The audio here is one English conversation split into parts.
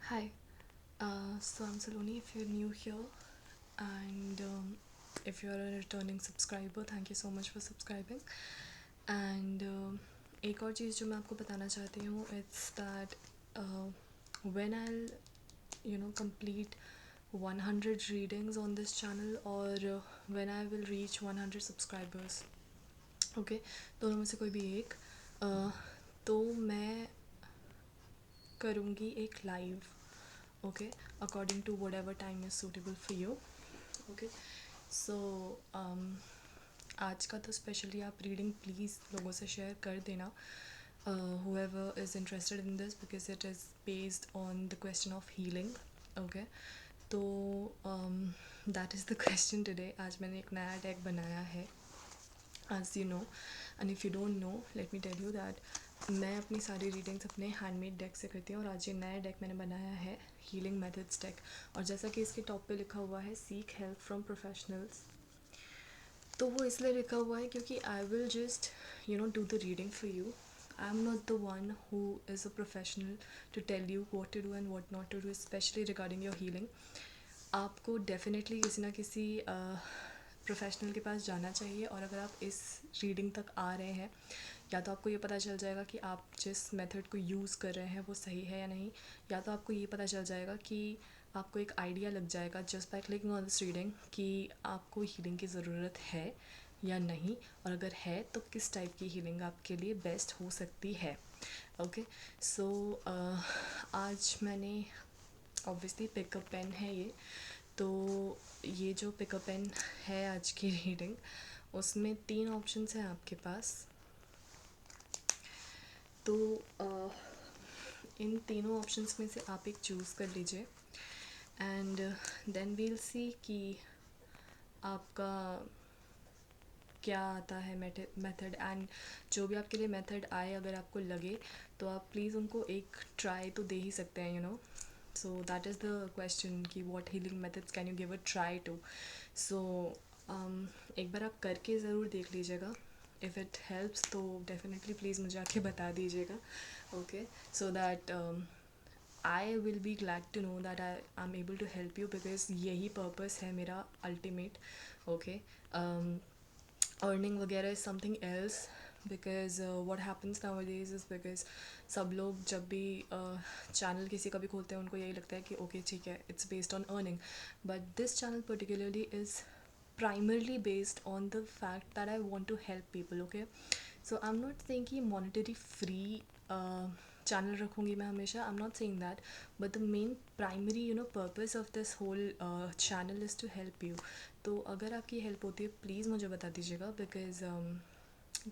Hi, so I'm Saloni. If you're new here, and if you're a returning subscriber, thank you so much for subscribing. And एक और चीज़ जो मैं आपको बताना चाहती हूँ, it's that when I'll complete 100 readings on this channel, or when I will reach 100 subscribers, okay, दोनों में से कोई भी एक, तो मैं करूँगी एक live, okay, according to whatever time is suitable for you, okay. So आज का तो स्पेशली आप रीडिंग प्लीज़ लोगों से शेयर कर देना, whoever is interested in this, because it is based on the question of healing, okay। तो that is the question today। आज मैंने एक नया डेक बनाया है, as you know, and if you don't know, let me tell you that मैं अपनी सारी रीडिंग्स अपने हैंडमेड डेक से करती हूँ, और आज ये नया डेक मैंने बनाया है, हीलिंग मेथड्स डेक। और जैसा कि इसके टॉप पे लिखा हुआ है, सीक हेल्प फ्रॉम प्रोफेशनल्स, तो वो इसलिए लिखा हुआ है क्योंकि I will just do the reading for you. I am not the one who is a professional to tell you what to do and what not to do, specially regarding your healing. आपको definitely किसी ना किसी professional के पास जाना चाहिए, और अगर आप इस रीडिंग तक आ रहे हैं, या तो आपको ये पता चल जाएगा कि आप जिस मेथड को यूज़ कर रहे हैं वो सही है या नहीं, या तो आपको ये पता चल जाएगा कि आपको एक आइडिया लग जाएगा just by clicking on this reading कि आपको हीलिंग की ज़रूरत है या नहीं, और अगर है तो किस टाइप की हीलिंग आपके लिए बेस्ट हो सकती है, ओके। सो आज मैंने ऑब्वियसली पिकअप पेन है ये, तो ये जो पिकअप पेन है आज की रीडिंग, उसमें 3 ऑप्शंस हैं आपके पास। तो इन तीनों ऑप्शंस में से आप एक चूज़ कर लीजिए, एंड देन वील सी कि आपका क्या आता है मेथड। एंड जो भी आपके लिए मेथड आए, अगर आपको लगे तो आप प्लीज़ उनको एक ट्राई तो दे ही सकते हैं, so that is the question कि what healing methods can you give a try to. So एक बार आप करके ज़रूर देख लीजिएगा, इफ़ इट हेल्प्स तो डेफिनेटली प्लीज़ मुझे आके बता दीजिएगा, okay, so that I will be glad to know that I am able to help you, because यही पर्पस है मेरा अल्टीमेट, ओके। अर्निंग वगैरह is something else, because what happens nowadays is, because सब लोग जब भी चैनल किसी का भी खोलते हैं, उनको यही लगता है कि ओके ठीक है, it's based on earning, but this channel particularly is primarily based on the fact that I want to help people, okay। So I'm not saying कि monetary free channel रखूँगी मैं हमेशा, I'm not saying that, but the main primary purpose of this whole channel is to help you। तो अगर आपकी help होती है please मुझे बता दीजिएगा, because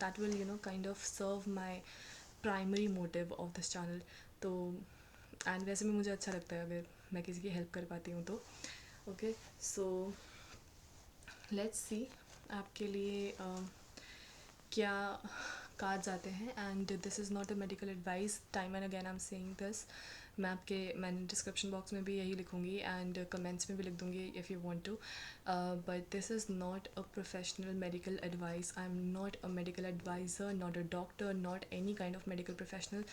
that will kind of serve my primary motive of this channel। तो and वैसे भी मुझे अच्छा लगता है अगर मैं किसी की हेल्प कर पाती हूँ तो, ओके। सो लेट्स सी आपके लिए क्या कार्ड्स आते हैं। And this is not a medical advice, time and again I am saying this. मैंने डिस्क्रिप्शन बॉक्स में भी यही लिखूँगी, एंड कमेंट्स में भी लिख दूँगी if you want to, but this is not a professional medical advice. I am not a medical adviser, not a doctor, not any kind of medical professional.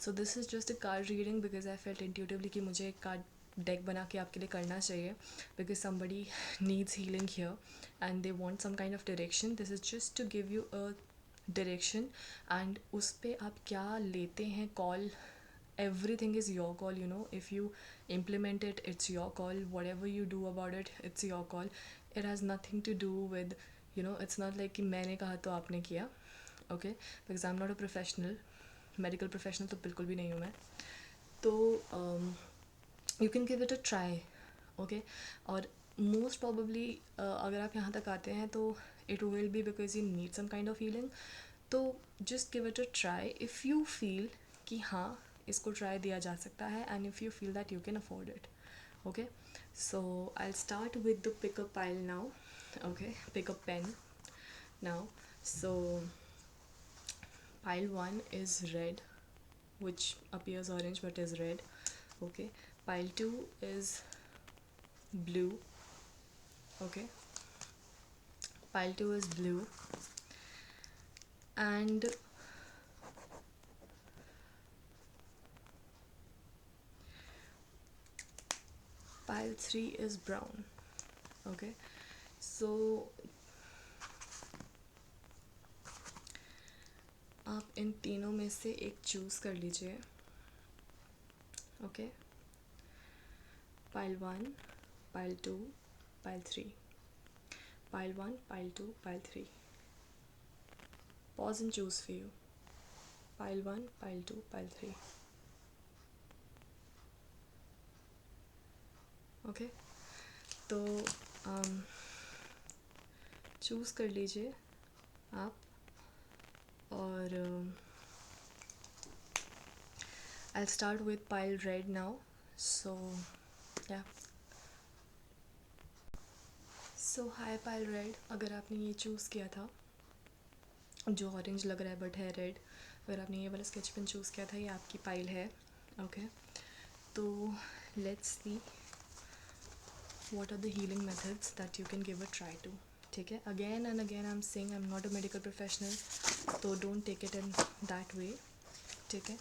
So this is just a card reading, because I felt intuitively कि मुझे एक card deck बना के आपके लिए करना चाहिए, because somebody needs healing here and they want some kind of direction। this is just to give you a direction, and उस पर आप क्या लेते हैं call, everything is your call, if you implement it, it's your call, whatever you do about it, it's your call। it has nothing to do with, it's not like कि मैंने कहा तो आपने किया, okay, because I'm not a professional, medical professional तो बिल्कुल भी नहीं हूँ मैं। तो you can give it a try, okay. और मोस्ट प्रॉबली अगर आप यहाँ तक आते हैं तो it will be because you need some kind of feeling. तो just give it a try if you feel कि हाँ इसको ट्राई दिया जा सकता है, and if you feel that you can afford it, okay. So I start with the pickup pile now, okay, pickup pen now. So pile 1 is red, which appears orange but is red, okay। Pile 2 is blue, okay, pile 2 is blue, and pile 3 is brown. Okay, so आप इन तीनों में से एक choose कर लीजिए. Okay, pile 1, pile 2, pile 3. Pile 1, pile 2, pile 3. Pause and choose for you. Pile 1, pile 2, pile 3. Okay, तो choose कर लीजिए आप. और I'll start with pile red now. So yeah. So hi pile red. अगर आपने ये चूज़ किया था जो ऑरेंज लग रहा है बट है रेड, अगर आपने ये वाला स्केच पेन चूज़ किया था, ये आपकी पाइल है. ओके, तो let's see what are the healing methods that you can give a try to. ठीक है, again and again I'm saying I'm not a medical professional, तो don't take it in that way. ठीक है,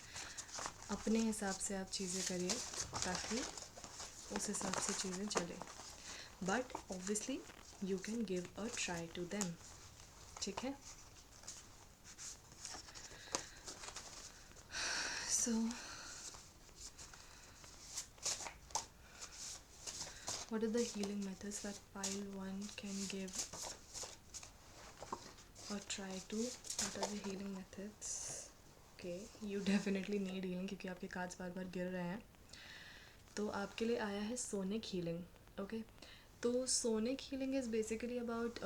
अपने हिसाब से आप चीज़ें करिए ताकि उस हिसाब से चीज़ें चले. But obviously you can give a try to them. ठीक है, सो what are the healing methods that pile 1 can give a try to? What are the healing methods? Okay, you definitely need healing क्योंकि आपके cards बार बार गिर रहे हैं. तो आपके लिए आया है सोनिक हीलिंग. ओके, तो sonic healing is basically about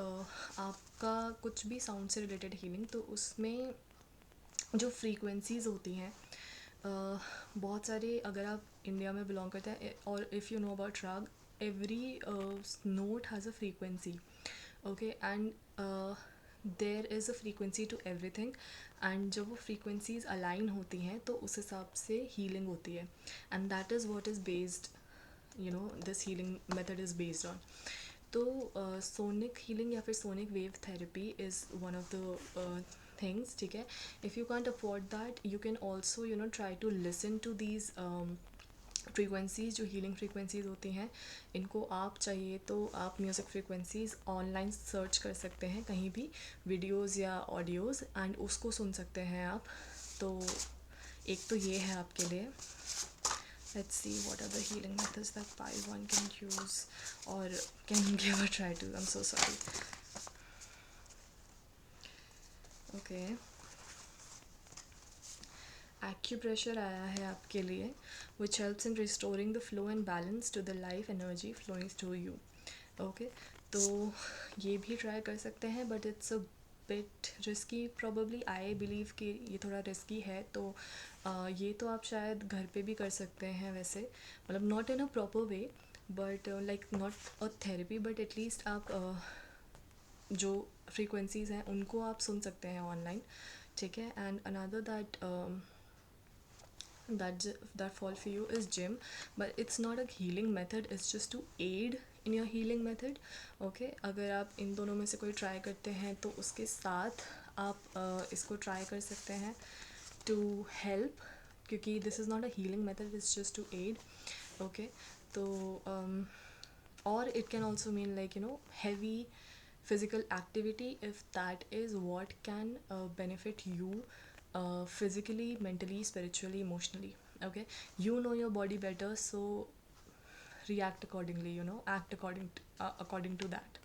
आपका कुछ भी साउंड से रिलेटेड हीलिंग. तो उसमें जो फ्रीक्वेंसीज़ होती हैं, बहुत सारे, अगर आप इंडिया में बिलोंग करते हैं और if you know about raga, every note has a frequency. Okay, and there is a frequency to everything. And जब वो फ्रीक्वेंसीज अलाइन होती हैं तो उस हिसाब से हीलिंग होती है. And that is what is based, you know, this healing method is based on. तो सोनिक हीलिंग या फिर sonic wave therapy is one of the things. ठीक है, if you can't afford that you can also, you know, try to listen to these frequencies. जो healing frequencies होती हैं, इनको आप चाहिए तो आप म्यूज़िक फ्रीक्वेंसीज़ ऑनलाइन सर्च कर सकते हैं कहीं भी, वीडियोज़ या ऑडियोज़, एंड उसको सुन सकते हैं आप. तो एक तो ये है आपके लिए. Let's see what are the healing methods that pile 1 can use or can give a try to. I'm so sorry. Okay. Acupressure आया है आपके लिए, which helps in restoring the flow and balance to the life energy flowing through you. Okay, तो ये भी try कर सकते हैं, but it's a bit risky probably. I believe कि ये थोड़ा रिस्की है. तो ये तो आप शायद घर पे भी कर सकते हैं वैसे, मतलब not in a proper way, but like not a therapy, but at least आप जो फ्रीक्वेंसीज़ हैं उनको आप सुन सकते हैं ऑनलाइन. ठीक है, and another that fall for you is gym, but it's not a healing method, it's just to aid in your healing method. Okay, अगर आप इन दोनों में से कोई ट्राई करते हैं तो उसके साथ आप इसको ट्राई कर सकते हैं to help, क्योंकि this is not a healing method, it's just to aid. Okay, तो or it can also mean, like, you know, heavy physical activity if that is what can benefit you physically, mentally, spiritually, emotionally. Okay, you know your body better, so react accordingly, you know, act according to that.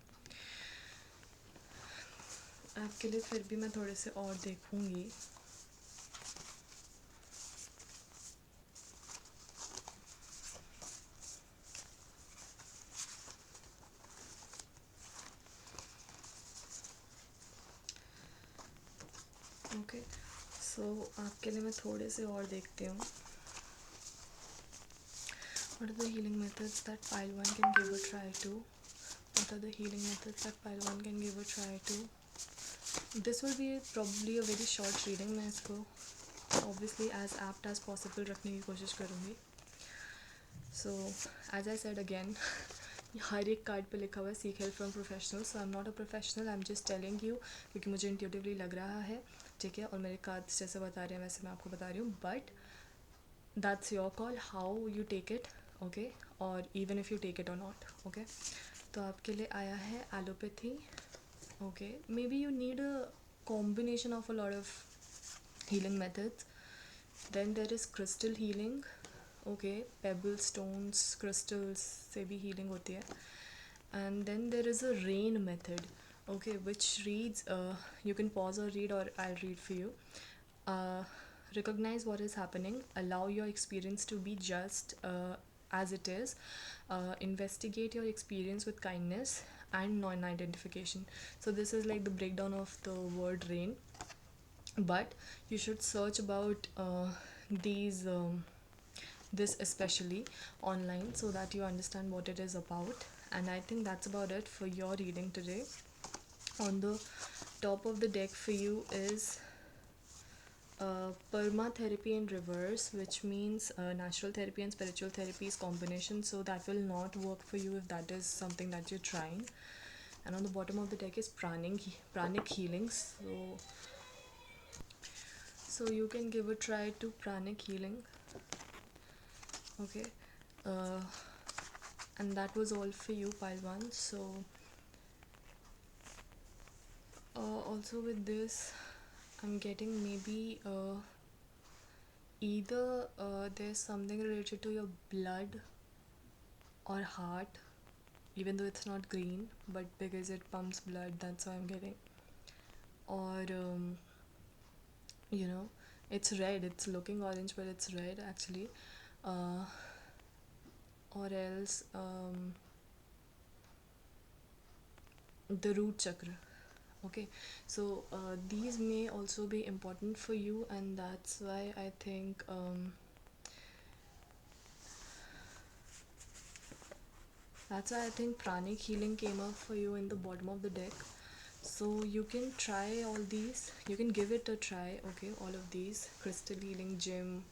आपके लिए फिर भी मैं थोड़े से और देखूँगी. Okay, सो आपके लिए मैं थोड़े से और देखती हूँ. What are the healing methods that pile 1 can give a try to? What are the healing methods that pile 1 can give a try to? This will be probably a very short reading. मैं इसको obviously as apt as possible रखने की कोशिश करूँगी. So as I said again, हर एक card पे लिखा हुआ है seek help from professional. So I am not a professional, I am just telling you क्योंकि मुझे इंट्यूटिवली लग रहा है. ठीक है, और मेरे कार्ड्स जैसे बता रहे हैं वैसे मैं आपको बता रही हूँ, but that's your call how you take it. Okay, और even if you take it or not, okay. तो आपके लिए आया है allopathy, okay. Maybe you need a combination of a lot of healing methods. Then there is crystal healing, okay, pebble stones, crystals से भी healing होती है. And then there is a rain method, okay, which reads, you can pause or read, or I'll read for you. uh, Recognize what is happening, allow your experience to be just as it is, investigate your experience with kindness and non-identification. So this is like the breakdown of the word rain, but you should search about these this especially online so that you understand what it is about. And I think that's about it for your reading today. On the top of the deck for you is Perma therapy in reverse, which means natural therapy and spiritual therapy is combination, so that will not work for you if that is something that you're trying. And on the bottom of the deck is pranic healings, so you can give a try to pranic healing, okay. uh, and that was all for you, pile 1. So also with this I'm getting maybe either there's something related to your blood or heart, even though it's not green, but because it pumps blood, that's why I'm getting. Or you know, it's red, it's looking orange but it's red actually. uh, or else the root chakra, okay. So these may also be important for you, and that's why I think pranic healing came up for you in the bottom of the deck. So you can try all these, you can give it a try, okay. All of these: crystal healing, gym,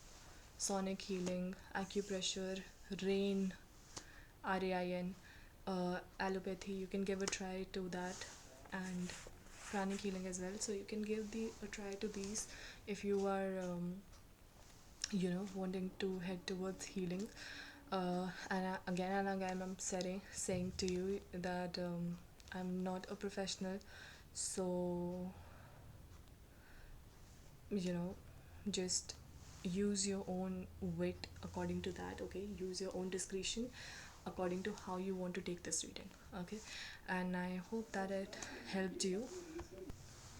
sonic healing, acupressure, rain, RAIN, allopathy, you can give a try to that, and pranic healing as well. So you can give a try to these if you are wanting to head towards healing. And again and again I'm saying to you that I'm not a professional, so just use your own wit according to that, okay. Use your own discretion according to how you want to take this reading, okay. And I hope that it helped you.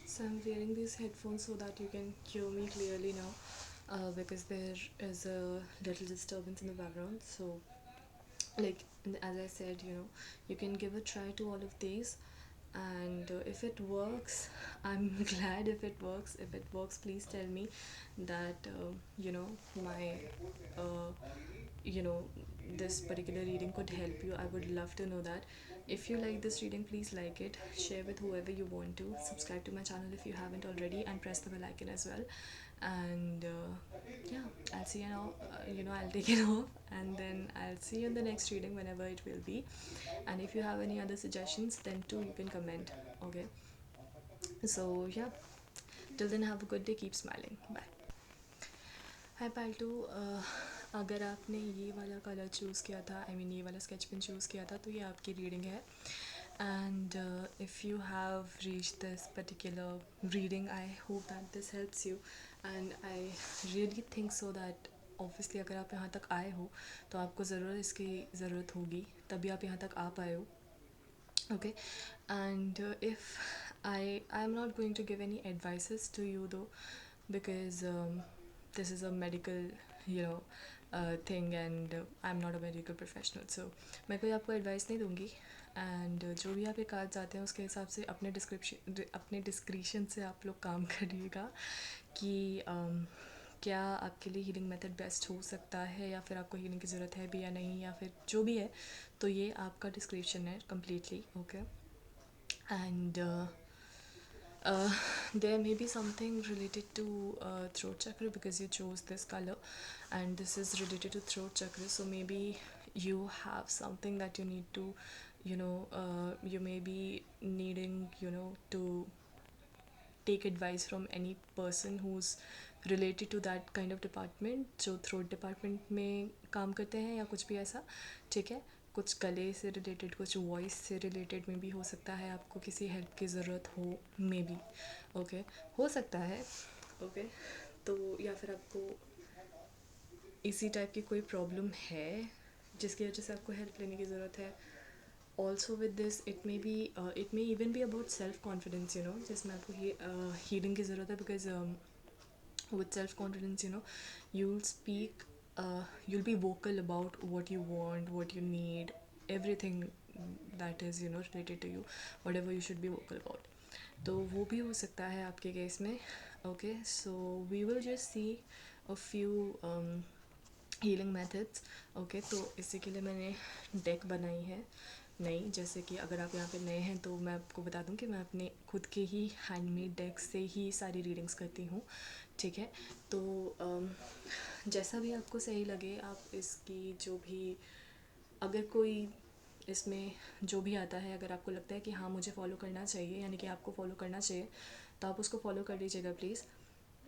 So I'm wearing these headphones so that you can hear me clearly now, because there is a little disturbance in the background. So, like as I said, you can give a try to all of these, and if it works, I'm glad. If it works, please tell me that my uh, you know this particular reading could help you. I would love to know that. If you like this reading, please like it, share with whoever you want to, subscribe to my channel if you haven't already, and press the bell icon as well. And yeah, I'll see you now. I'll take it off, and then I'll see you in the next reading whenever it will be. And if you have any other suggestions, then too you can comment, okay. So yeah, till then, have a good day, keep smiling, bye. हाय पाल्टू, अगर आपने ये वाला colour choose किया था, I mean ये वाला sketch pen choose किया था, तो ये आपकी रीडिंग है. And if you have reach this particular reading, I hope that this helps you, and I really think so that obviously अगर आप यहाँ तक आए हो तो आपको ज़रूर इसकी ज़रूरत होगी, तभी आप यहाँ तक आ पाए हो, okay. And if I'm not going to give any advices to you though, because this is a medical thing, and I'm not a medical professional, so मैं कोई आपको एडवाइस नहीं दूँगी. एंड जो भी आप ये कार्ड्स आते हैं उसके हिसाब से अपने डिस्क्रिशन से आप लोग काम करिएगा कि क्या आपके लिए हीलिंग मेथड बेस्ट हो सकता है, या फिर आपको हीलिंग की ज़रूरत है भी या नहीं, या फिर जो भी है, तो ये आपका डिस्क्रिप्शन है completely, okay. And there may be something related to throat chakra, because you chose this color and this is related to throat chakra, so maybe you have something that you need to you may be needing to take advice from any person who's related to that kind of department, जो throat department में काम करते हैं या कुछ भी ऐसा, ठीक है। कुछ गले से रिलेटेड, कुछ वॉइस से रिलेटेड में भी हो सकता है आपको किसी हेल्प की ज़रूरत हो, मे बी, ओके, हो सकता है, ओके। तो या फिर आपको इसी टाइप की कोई प्रॉब्लम है जिसकी वजह से आपको हेल्प लेने की ज़रूरत है। Also with this it may even be about self confidence, you know, जिसमें आपको हीलिंग की ज़रूरत है, because with self confidence, you know, you'll speak, you'll be vocal about what you want, what you need, everything that is, you know, related to you, whatever you should be vocal about. तो वो भी हो सकता है आपके case में, okay. So we will just see a few healing methods, okay. तो इसी के लिए मैंने डेक बनाई है नई। जैसे कि अगर आप यहाँ पे नए हैं तो मैं आपको बता दूँ कि मैं अपने खुद के ही हैंडमेड डेक से ही सारी रीडिंग्स करती हूँ, ठीक है। तो जैसा भी आपको सही लगे, आप इसकी जो भी, अगर कोई इसमें जो भी आता है, अगर आपको लगता है कि हाँ मुझे फॉलो करना चाहिए, यानी कि आपको फॉलो करना चाहिए, तो आप उसको फॉलो कर लीजिएगा please.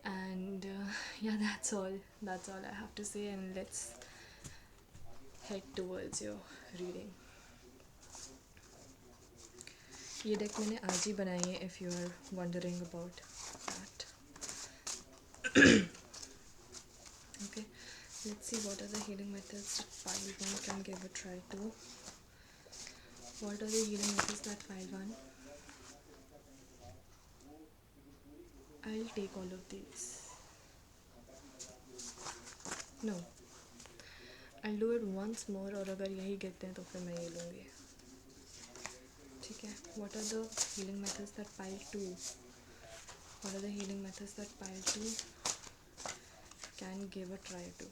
And yeah that's all I have to say, and let's head towards your reading. ये डेक मैंने आज ही बनाई है, if you are wondering about that, okay. Let's see what are the healing methods that file 1 can give a try to. What are the healing methods that file 1? I'll take all of these. No, I'll do it once more, और अगर यही गिरते हैं तो फिर मैं ये लूँगी, ठीक है। What are the healing methods that file 2? What are the healing methods that file 2 can give a try to?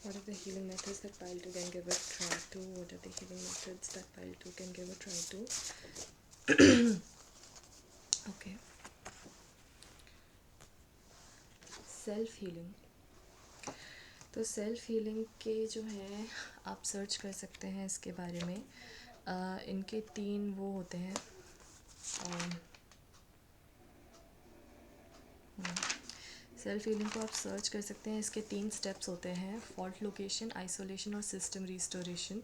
What are the healing methods that file 2 can give a try to? What are the healing methods that file 2 can give a try to? Okay. Self healing. तो self healing के जो हैं, आप search कर सकते हैं इसके बारे में। इनके 3 वो होते हैं, सेल्फ हीलिंग को आप सर्च कर सकते हैं। इसके 3 स्टेप्स होते हैं: फॉल्ट लोकेशन, आइसोलेशन और सिस्टम रिस्टोरेशन,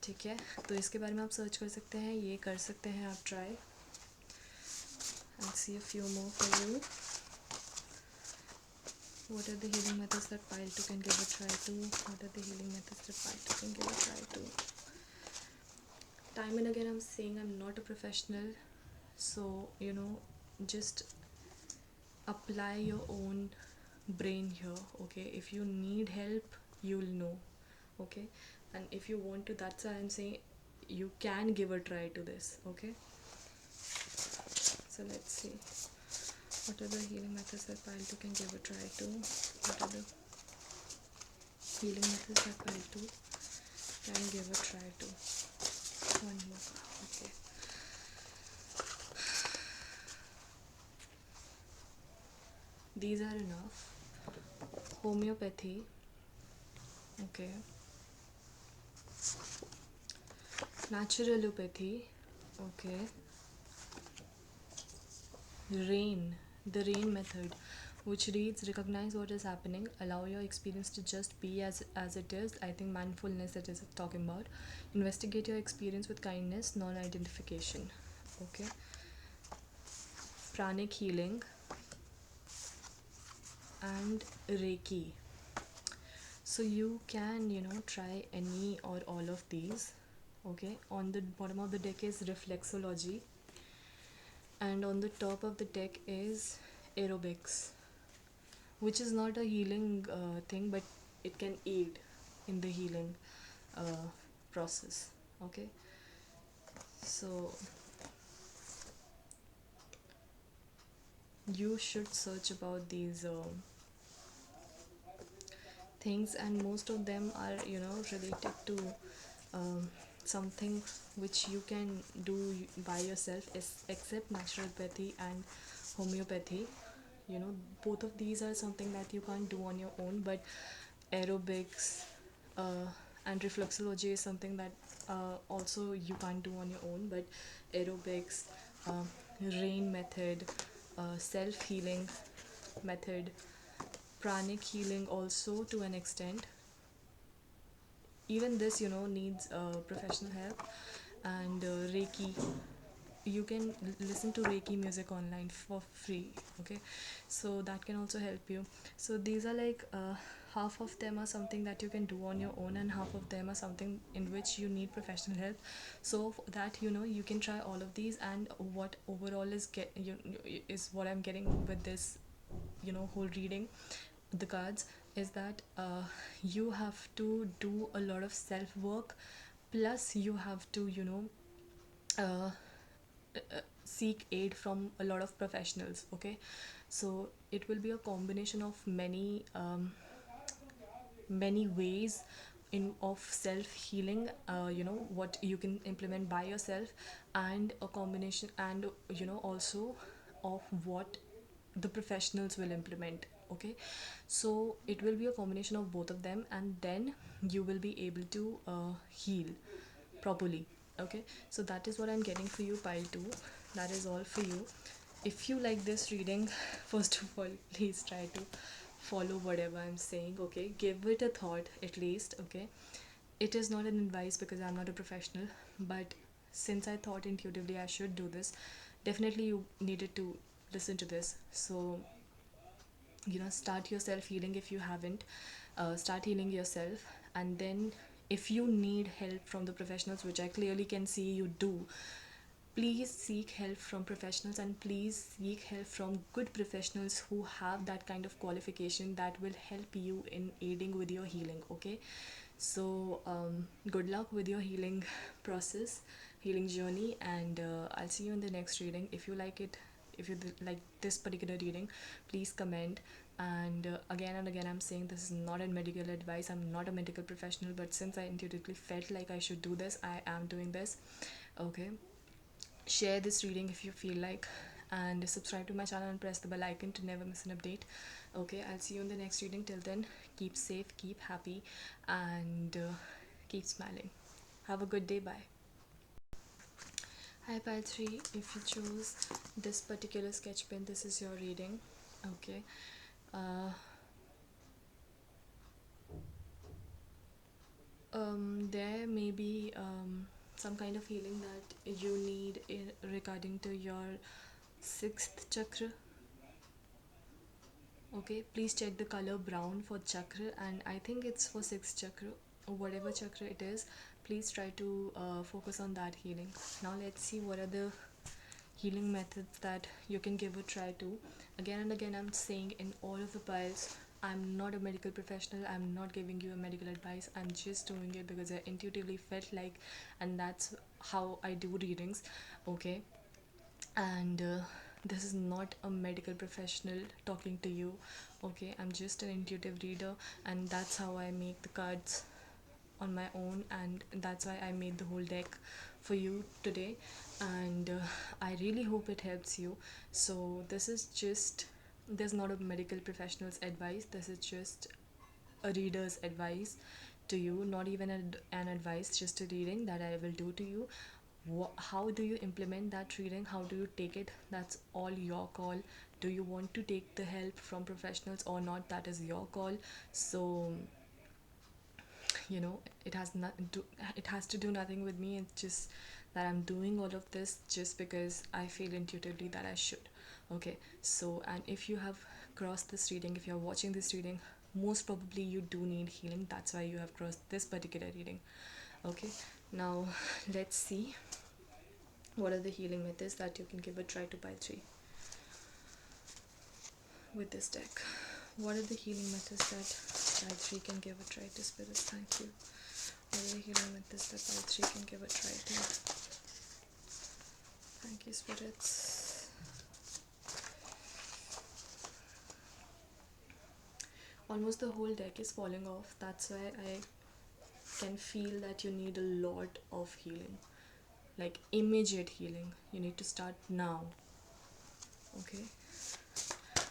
ठीक है। तो इसके बारे में आप सर्च कर सकते हैं, ये कर सकते हैं आप try. I see a few more for you. What are the healing methods that pile 2 can give a try to? What are the healing methods that pile 2 can give a try to? Time and again I'm saying I'm not a professional, so you know, just apply your own brain here, okay? If you need help, you'll know, okay? And if you want to, that's why I'm saying you can give a try to this, okay? So let's see. What are the healing methods that pile 2 can give a try to? What are the healing methods that pile 2 can give a try to? One more, okay. These are enough. Homeopathy, okay. Naturalopathy, okay. The rain method, which reads: recognize what is happening, allow your experience to just be as it is. I think mindfulness that is talking about. Investigate your experience with kindness, non-identification, okay. Pranic healing and Reiki. So you can, you know, try any or all of these, okay. On the bottom of the deck is reflexology, and on the top of the deck is aerobics, which is not a healing thing, but it can aid in the healing uh, process, okay. So you should search about these things, and most of them are, you know, related to something which you can do by yourself, except naturopathy and homeopathy. You know, both of these are something that you can't do on your own, but aerobics and reflexology is something that also you can't do on your own, but aerobics, rain method, self healing, method, pranic healing also to an extent. Even this, needs professional help. And Reiki, you can listen to Reiki music online for free. Okay, so that can also help you. So these are like half of them are something that you can do on your own, and half of them are something in which you need professional help. So for that, you can try all of these. And what overall is what I'm getting with this, whole reading the cards, is that you have to do a lot of self work, plus you have to uh, seek aid from a lot of professionals. Okay, so it will be a combination of many ways in of self healing, what you can implement by yourself, and a combination, and also of what the professionals will implement. Okay, so it will be a combination of both of them, and then you will be able to heal properly. Okay, so that is what I'm getting for you, pile 2. That is all for you. If you like this reading, first of all, please try to follow whatever I'm saying. Okay, give it a thought at least. Okay, it is not an advice because I'm not a professional, but since I thought intuitively I should do this, definitely you needed to listen to this. So start your self healing. If you haven't, start healing yourself. And then if you need help from the professionals, which I clearly can see you do, please seek help from professionals, and please seek help from good professionals who have that kind of qualification that will help you in aiding with your healing. Okay, so good luck with your healing process, healing journey, and I'll see you in the next reading. If you like it, if you like this particular reading, please comment. And again and again I'm saying, this is not a medical advice. I'm not a medical professional, but since I intuitively felt like I should do this, I am doing this. Okay, share this reading if you feel like, and subscribe to my channel and press the bell icon to never miss an update. Okay, I'll see you in the next reading. Till then, keep safe, keep happy, and keep smiling. Have a good day. Bye. Hi pile 3, if you chose this particular sketch pen, this is your reading. Okay, uh, there may be some kind of healing that you need regarding to your 6th chakra. Okay, please check the color brown for chakra, and I think it's for 6th chakra, or whatever chakra it is. Please try to focus on that healing. Now let's see what are the healing methods that you can give a try to. Again and again I'm saying in all of the piles, I'm not a medical professional. I'm not giving you a medical advice. I'm just doing it because I intuitively felt like, and that's how I do readings. Okay, and this is not a medical professional talking to you. Okay, I'm just an intuitive reader, and that's how I make the cards on my own, and that's why I made the whole deck for you today. And I really hope it helps you. So this is just, there's not a medical professional's advice. This is just a reader's advice to you, not even an advice, just a reading that I will do to you. How do you implement that reading, how do you take it, that's all your call. Do you want to take the help from professionals or not, that is your call. So it has to do nothing with me. It's just that I'm doing all of this just because I feel intuitively that I should. Okay, so, and if you have crossed this reading, if you're watching this reading, most probably you do need healing. That's why you have crossed this particular reading. Okay, now let's see what are the healing methods that you can give a try to pile 3 with this deck. What are the healing methods that pile 3 can give a try to, spirits? Thank you. What are the healing methods that pile 3 can give a try to? Thank you, spirits. Almost the whole deck is falling off. That's why I can feel that you need a lot of healing, like immediate healing. You need to start now. Okay,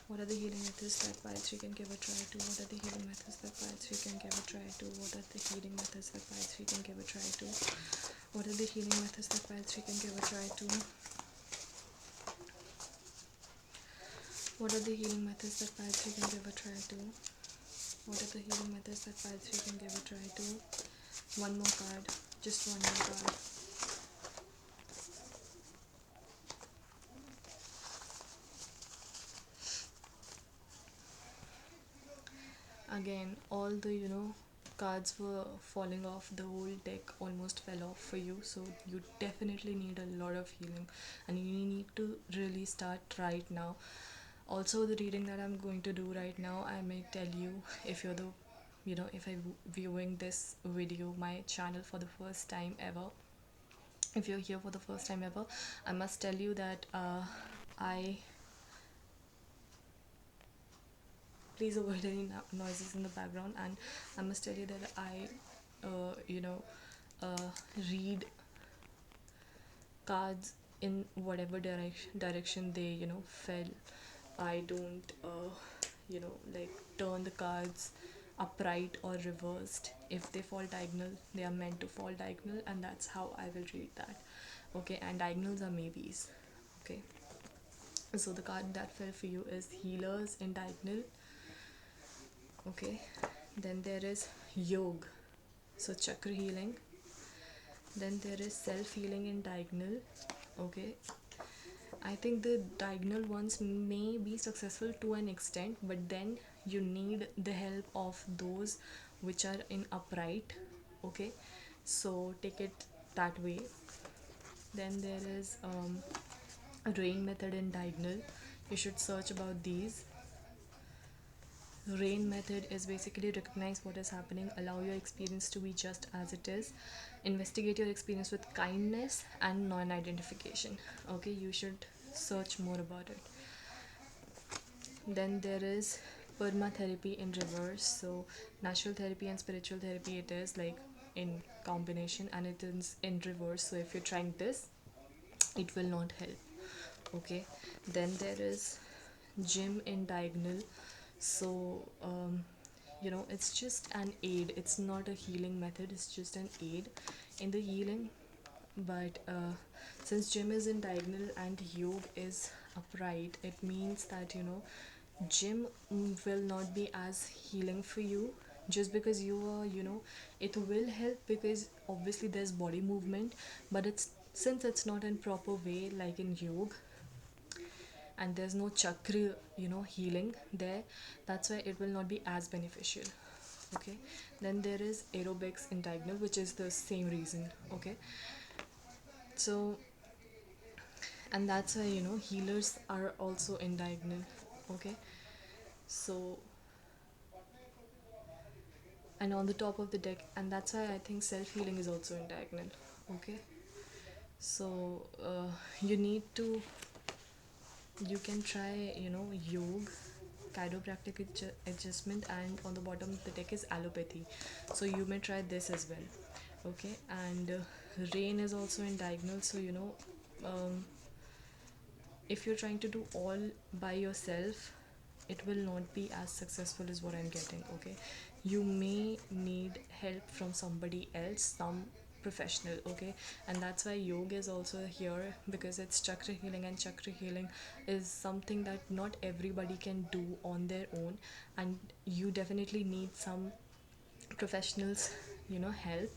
what are the healing methods that pile 3 can give a try to? What are the healing methods that pile 3 can give a try to? What are the healing methods that pile 3 can give a try to? What are the healing methods that pile 3 can give a try to? What are the healing methods that Gayatri can give a try to? What are the healing methods that Gayatri can give a try to? One more card. Just one more card. Again, all the cards were falling off. The whole deck almost fell off for you, so you definitely need a lot of healing, and you need to really start right now. Also, the reading that I'm going to do right now, I may tell you, if you're the if I viewing this video, my channel, for the first time ever, if you're here for the first time ever, I must tell you that I please avoid any noises in the background, and I must tell you that I uh, read cards in whatever direction they fell. I don't like turn the cards upright or reversed. If they fall diagonal, they are meant to fall diagonal, and that's how I will read that. Okay, and diagonals are maybes. Okay, so the card that fell for you is healers in diagonal. Okay, then there is yog, so chakra healing. Then there is self healing in diagonal. Okay, I think the diagonal ones may be successful to an extent, but then you need the help of those which are in upright. Okay, so take it that way. Then there is a rain method in diagonal. You should search about these. Rain method is basically recognize what is happening, allow your experience to be just as it is, investigate your experience with kindness and non-identification. Okay, you should search more about it. Then there is perma therapy in reverse. So natural therapy and spiritual therapy, it is like in combination, and it is in reverse. So if you're trying this, it will not help. Okay, then there is gym in diagonal. So it's just an aid, it's not a healing method, it's just an aid in the healing. But since gym is in diagonal and yoga is upright, it means that gym will not be as healing for you. Just because you are it will help because obviously there's body movement, but it's since it's not in proper way like in yoga, and there's no chakra healing there, that's why it will not be as beneficial. Okay, then there is aerobics in diagonal, which is the same reason. Okay, so and that's why healers are also in diagonal. Okay, so and on the top of the deck, and that's why I think self healing is also in diagonal. Okay, so you need to you can try yoga, chiropractic adjustment, and on the bottom of the deck is allopathy, so you may try this as well. Okay, and rain is also in diagonal, so um, if you're trying to do all by yourself, it will not be as successful as what I'm getting. Okay, you may need help from somebody else, some professional. Okay, and that's why yoga is also here, because it's chakra healing, and chakra healing is something that not everybody can do on their own, and you definitely need some professionals help,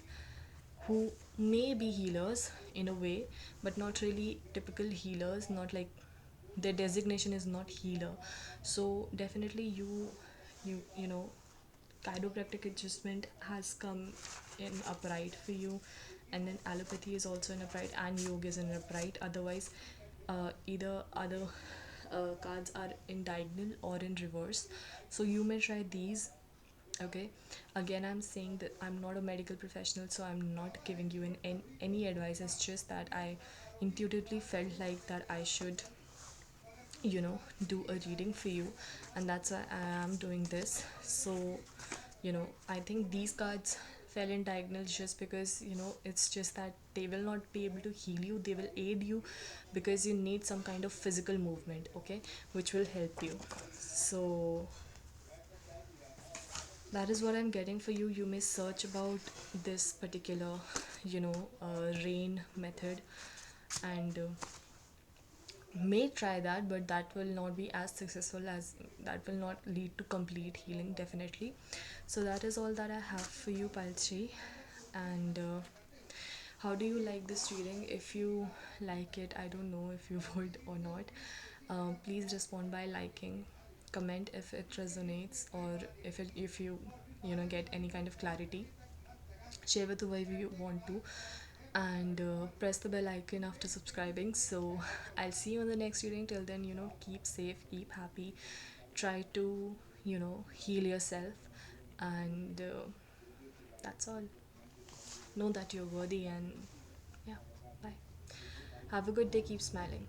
who may be healers in a way, but not really typical healers, not like their designation is not healer. So definitely you chiropractic adjustment has come in upright for you, and then allopathy is also in upright, and yoga is in upright. Otherwise either other cards are in diagonal or in reverse, so you may try these. Okay, again I'm saying that I'm not a medical professional, so I'm not giving you any advice. It's just that I intuitively felt like that I should do a reading for you, and that's why I am doing this. So I think these cards fell in diagonals just because it's just that they will not be able to heal you, they will aid you, because you need some kind of physical movement, okay, which will help you. So that is what I'm getting for you. You may search about this particular rain method, and may try that, but that will not be as successful, as that will not lead to complete healing, definitely. So that is all that I have for you, Palchi. And how do you like this reading? If you like it, I don't know if you would or not. Please respond by liking, comment if it resonates, or if you get any kind of clarity. Share with whoever you want to, and press the bell icon after subscribing. So I'll see you in the next reading. Till then, keep safe, keep happy, try to heal yourself, and that's all. Know that you're worthy, and yeah, bye. Have a good day, keep smiling.